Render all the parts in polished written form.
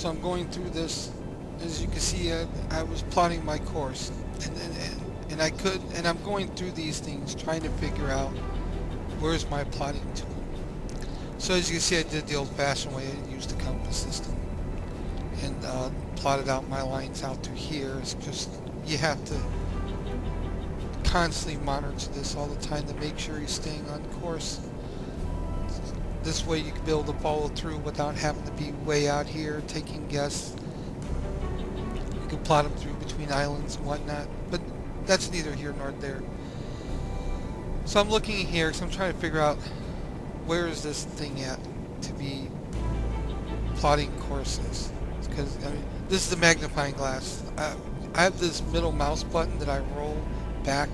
So I'm going through this. As you can see, I was plotting my course, and I'm going through these things, trying to figure out where's my plotting tool. So as you can see, I did the old-fashioned way. I used the compass system and plotted out my lines out through here. It's just you have to constantly monitor this all the time to make sure you're staying on course. This way you can be able to follow through without having to be way out here taking guess. You can plot them through between islands and whatnot, but that's neither here nor there. So I'm looking here because I'm trying to figure out where is this thing at to be plotting courses. Because I mean, this is the magnifying glass. I have this middle mouse button that I roll back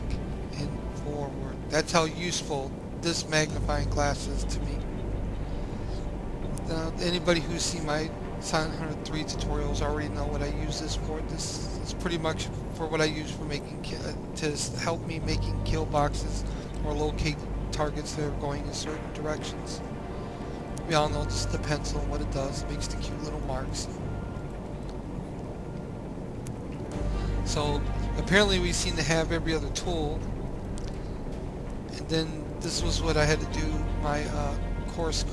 and forward. That's how useful this magnifying glass is to me. Anybody who's seen my Silent Hunter 3 tutorials already know what I use this for. This is pretty much for what I use for making to help me making kill boxes or locate targets that are going in certain directions. We all know just the pencil and what it does. It makes the cute little marks. So apparently we seem to have every other tool. And then this was what I had to do my course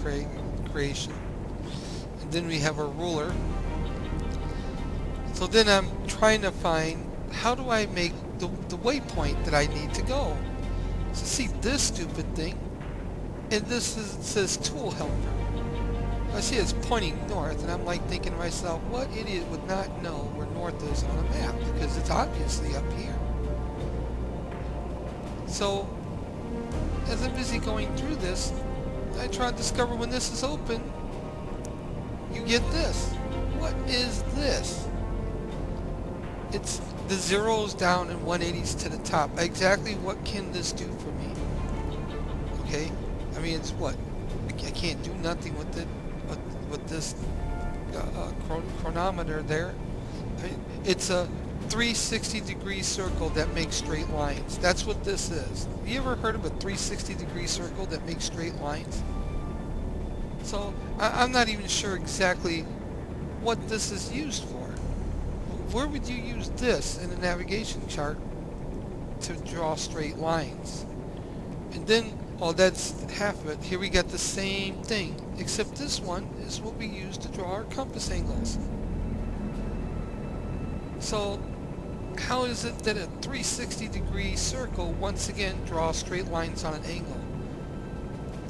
creation. And then we have our ruler. So then I'm trying to find how do I make the waypoint that I need to go. So see this stupid thing, and this is, it says tool helper. I see it's pointing north, and I'm like thinking to myself, what idiot would not know where north is on a map? Because it's obviously up here. So as I'm busy going through this, I try to discover when this is open, you get this. What is this? It's the zeros down and 180s to the top. Exactly what can this do for me? Okay, I mean it's what? I can't do nothing with it, with this chronometer there. I mean, it's a 360-degree circle that makes straight lines. That's what this is. Have you ever heard of a 360-degree circle that makes straight lines? So I'm not even sure exactly what this is used for. Where would you use this in a navigation chart to draw straight lines? And then, oh, that's half of it. Here we got the same thing, except this one is what we use to draw our compass angles. So how is it that a 360-degree circle once again draws straight lines on an angle?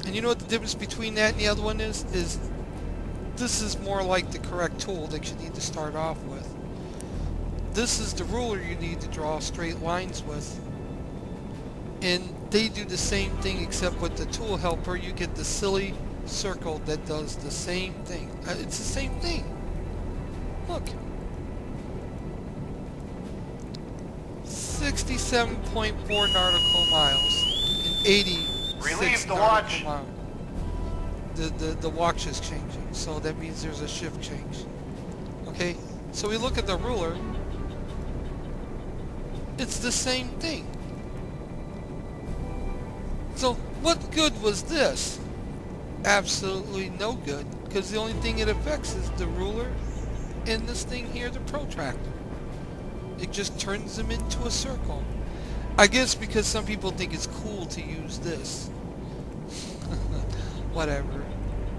And you know what the difference between that and the other one is? This is more like the correct tool that you need to start off with. This is the ruler you need to draw straight lines with. And they do the same thing, except with the tool helper you get the silly circle that does the same thing. It's the same thing. Look. 67.4 nautical miles and 86 nautical miles. The watch is changing, so that means there's a shift change. Okay, so we look at the ruler. It's the same thing. So what good was this? Absolutely no good, because the only thing it affects is the ruler and this thing here, the protractor. It just turns them into a circle. I guess because some people think it's cool to use this. Whatever.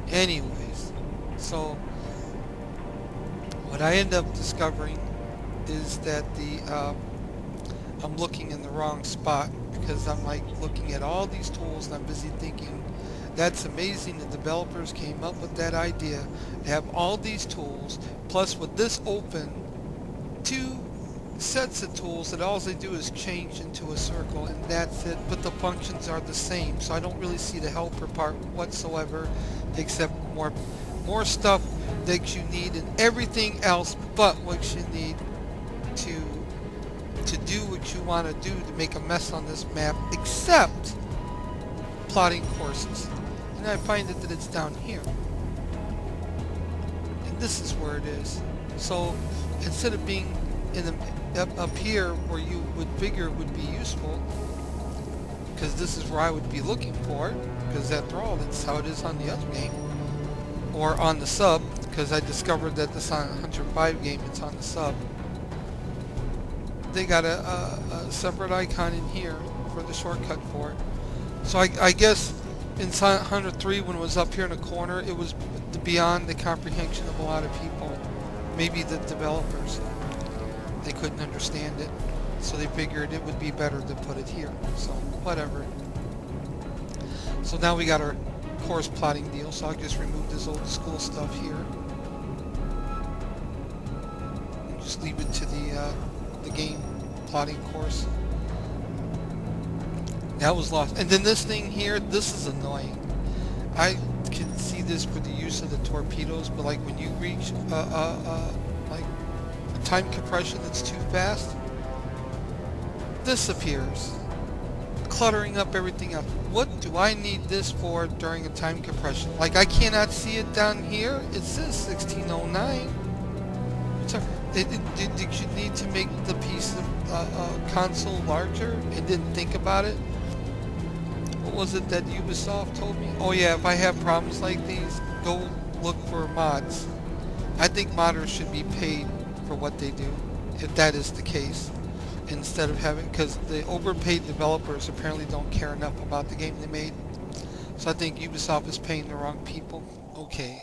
Anyways, so what I end up discovering is that I'm looking in the wrong spot, because I'm like looking at all these tools and I'm busy thinking that's amazing. The developers came up with that idea to have all these tools, plus with this open, 2 sets of tools that all they do is change into a circle, and that's it, but the functions are the same. So I don't really see the helper part whatsoever, except more stuff that you need and everything else but what you need to do what you want to do to make a mess on this map, except plotting courses. And I find that it's down here, and this is where it is. So instead of being in the up here where you would figure would be useful, because this is where I would be looking for it, because after all that's how it is on the other game, or on the sub, because I discovered that the Silent Hunter 5 game, it's on the sub. They got a separate icon in here for the shortcut for it. So I guess in Silent Hunter 3, when it was up here in the corner, it was beyond the comprehension of a lot of people. Maybe the developers. They couldn't understand it. So they figured it would be better to put it here. So, whatever. So now we got our course plotting deal. So I'll just remove this old school stuff here. And just leave it to the game plotting course. That was lost. And then this thing here, this is annoying. I can see this for the use of the torpedoes, but like when you reach like a time compression that's too fast, this appears, cluttering up everything else. What do I need this for during a time compression? Like I cannot see it down here. It says 1609. Did you need to make the piece of console larger and didn't think about it? What was it that Ubisoft told me? Oh yeah, if I have problems like these, go look for mods. I think modders should be paid for what they do, if that is the case. Instead of having, because the overpaid developers apparently don't care enough about the game they made. So I think Ubisoft is paying the wrong people. Okay.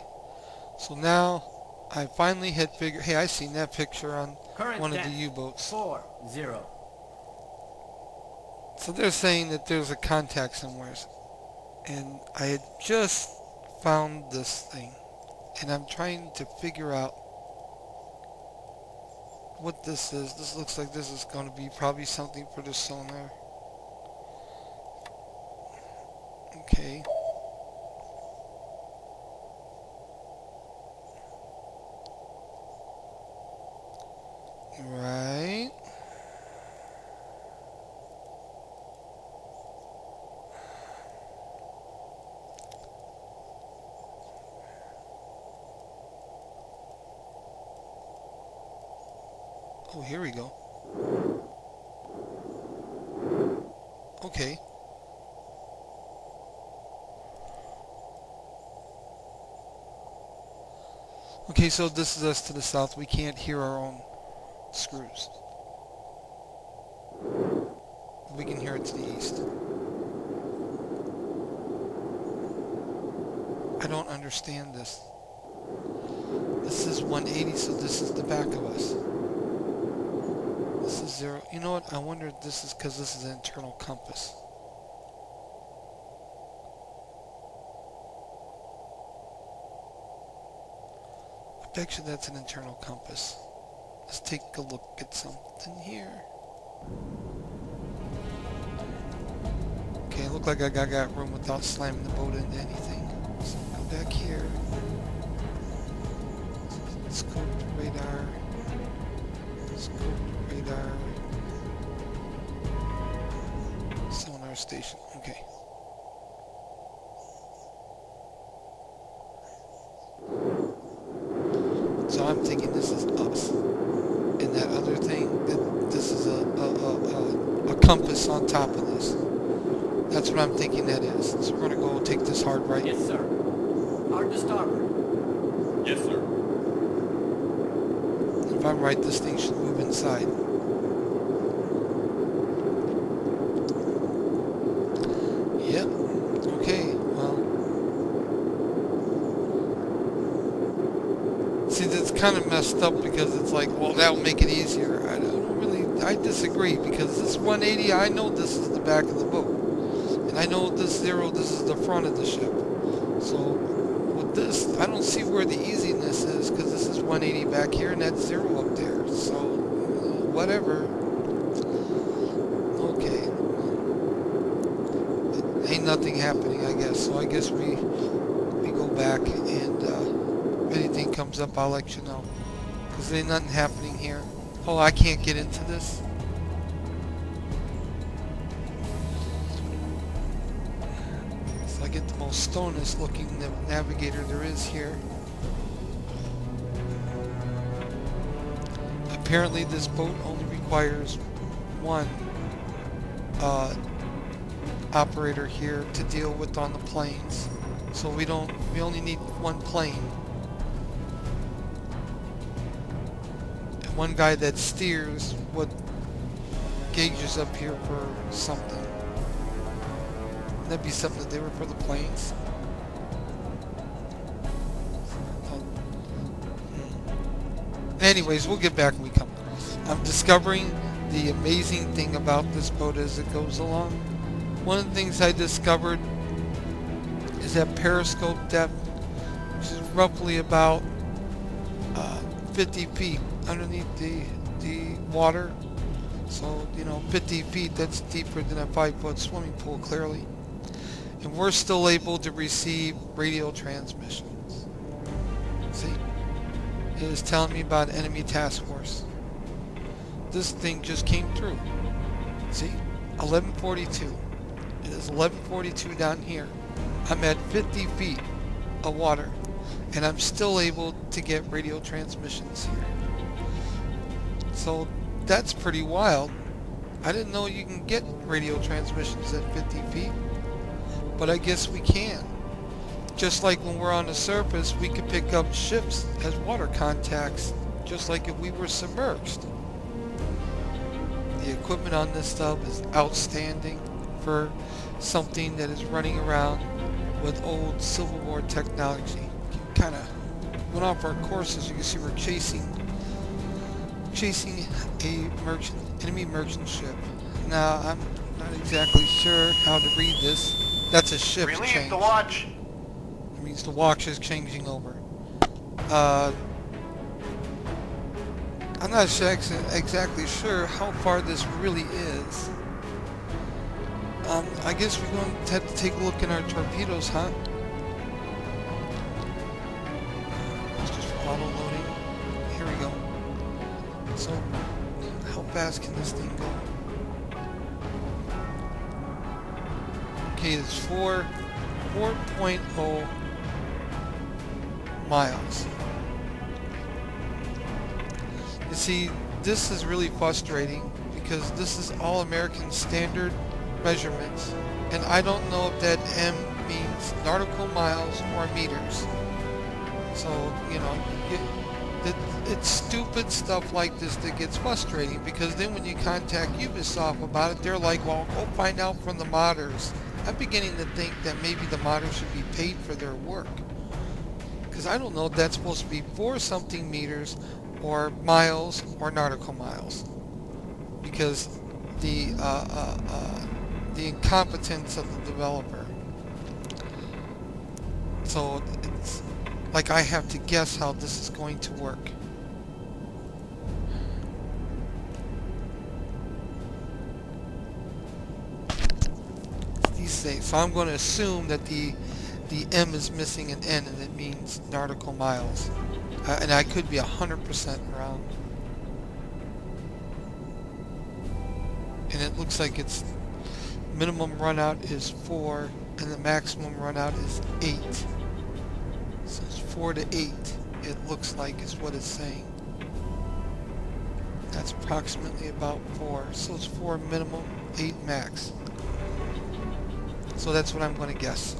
So now I finally had figured, hey, I seen that picture on Current one of the U-boats. 40. So they're saying that there's a contact somewhere. And I had just found this thing. And I'm trying to figure out what this is. This looks like this is going to be probably something for the sonar. Okay. Right. Oh, here we go. Okay. Okay, so this is us to the south. We can't hear our own screws. We can hear it to the east. I don't understand this. This is 180, so this is the back of us. This is 0. You know what? I wonder if this is because this is an internal compass. I bet you that's an internal compass. Let's take a look at something here. Okay, look like I got room without slamming the boat into anything. So go back here. Scope radar. Scope radar. Sonar station. Okay. So I'm thinking this is us. And that other thing, that this is a compass on top of this. That's what I'm thinking that is. So we're going to go take this hard right. Yes, sir. Hard to starboard. Yes, sir. If I'm right, this thing should move inside. Yep. Okay, well. See, that's kind of messed up because it's like, well, that'll make it easier. I disagree because this 180, I know this is the back of the boat. And I know this 0, this is the front of the ship. So with this, I don't see where the easiness is because this is 180 back here and that's 0 up there. So whatever. Okay. Ain't nothing happening, I guess. So I guess we go back and if anything comes up, I'll let you know. Because there ain't nothing happening here. Oh, I can't get into this. So I get the most stonest looking navigator there is here. Apparently this boat only requires one operator here to deal with on the planes. So we only need one plane. And one guy that steers what gauges up here for something. That'd be something that they were for the planes. Anyways, we'll get back when we come. I'm discovering the amazing thing about this boat as it goes along. One of the things I discovered is that periscope depth, which is roughly about 50 feet underneath the water. So, 50 feet, that's deeper than a 5-foot swimming pool, clearly. And we're still able to receive radio transmissions. See? It is telling me about enemy task force. This thing just came through. See? 1142. It is 1142 down here. I'm at 50 feet of water, and I'm still able to get radio transmissions here. So that's pretty wild. I didn't know you can get radio transmissions at 50 feet, but I guess we can. Just like when we're on the surface, we could pick up ships as water contacts, just like if we were submerged. The equipment on this stuff is outstanding for something that is running around with old Civil War technology. Kind of went off our course. As you can see, we're chasing a enemy merchant ship. Now, I'm not exactly sure how to read this. That's a ship change. Relieve the watch. It means the watch is changing over. I'm not exactly sure how far this really is. I guess we're going to have to take a look in our torpedoes, huh? It's just auto loading. Here we go. So, how fast can this thing go? Okay, it's 4.0 miles. You see, this is really frustrating because this is all American standard measurements, and I don't know if that M means nautical miles or meters. So, it's stupid stuff like this that gets frustrating, because then when you contact Ubisoft about it, they're like, well, go find out from the modders. I'm beginning to think that maybe the modders should be paid for their work, because I don't know if that's supposed to be 4-something meters or miles or nautical miles, because the incompetence of the developer. So it's like I have to guess how this is going to work. These things. So I'm going to assume that the M is missing an N, and it means nautical miles. And I could be 100% wrong. And it looks like its minimum run out is 4, and the maximum run out is 8. So it's 4 to 8, it looks like, is what it's saying. That's approximately about 4. So it's 4 minimum, 8 max. So that's what I'm going to guess.